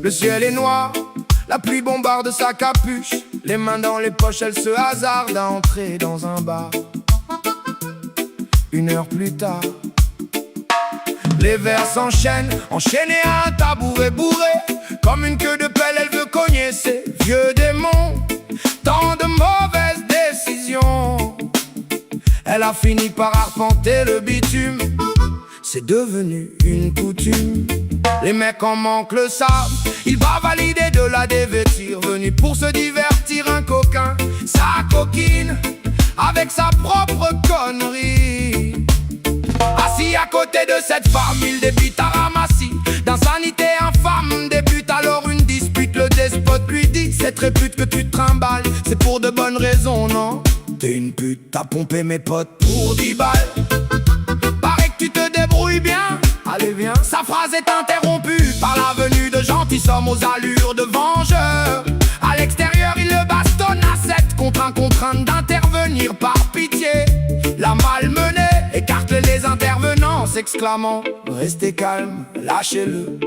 Le ciel est noir, la pluie bombarde sa capuche. Les mains dans les poches, elle se hasarde à entrer dans un bar. 1 heure plus tard, les verres s'enchaînent, enchaînés à un tabouret bourré. Comme une queue de pelle, elle veut cogner ses vieux démons. Tant de mauvaises décisions. Elle a fini par arpenter le bitume. C'est devenu une coutume. Les mecs en manquent le savent. Ils bavent à l'idée de la dévêtir. Venu pour se divertir, un coquin, sa coquine, avec sa propre connerie. Assis à côté de cette femme, il débute à ramasser. D'insanité infâme débute alors une dispute. Le despote lui dit: cette répute que tu te trimbales, c'est pour de bonnes raisons, non? T'es une pute, t'as pompé mes potes pour 10 balles. Paraît que tu te débrouilles bien. Allez viens. Sa phrase est interrompue par la venue de gentilshommes aux allures de vengeurs. À l'extérieur il le bastonne à 7 contre 1, contrainte d'intervenir par pitié. La malmenée écarte les intervenants, s'exclamant: restez calme, lâchez-le,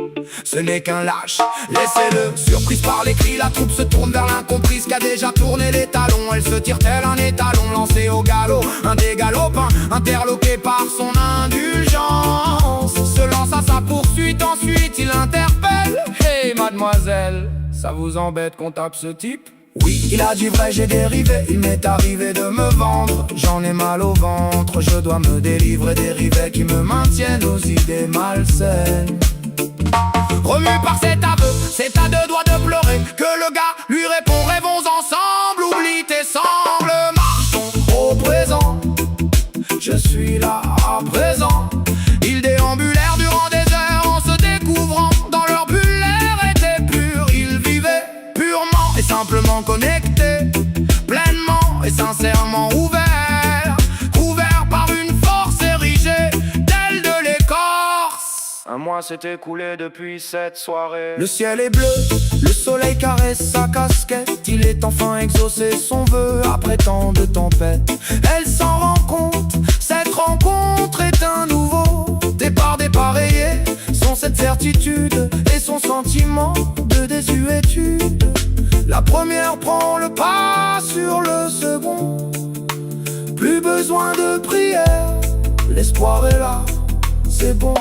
ce n'est qu'un lâche, laissez-le. Surprise par les cris, la troupe se tourne vers l'incomprise qui a déjà tourné les talons. Elle se tire tel un étalon lancé au galop. Un des galopins, interloqué par son indulgence, se lance à sa poursuite. Ensuite il interpelle: hey mademoiselle, ça vous embête qu'on tape ce type? Oui, il a dit vrai, j'ai dérivé. Il m'est arrivé de me vendre. J'en ai mal au ventre, je dois me délivrer des rivets qui me maintiennent aux idées malsaines. Remu par cet aveu, c'est à 2 doigts de pleurer que le gars lui répond: rêvons ensemble, oublie tes sangles, marchons au présent. Je suis là à présent. Ils déambulèrent durant des heures en se découvrant. Dans leur bulle l'air était pur. Ils vivaient purement et simplement connectés, pleinement et sincèrement ouverts, couverts par une force érigée telle de l'écorce. Un mois s'est écoulé depuis cette soirée. Le ciel est bleu, le soleil caresse sa casquette. Il est enfin exaucé son vœu après tant de tempêtes. Elle s'en rend compte, cette rencontre est un nouveau départ dépareillé. Sont cette certitude et son sentiment de désuétude. La première prend le pas sur le second. Plus besoin de prière, l'espoir est là, c'est bon.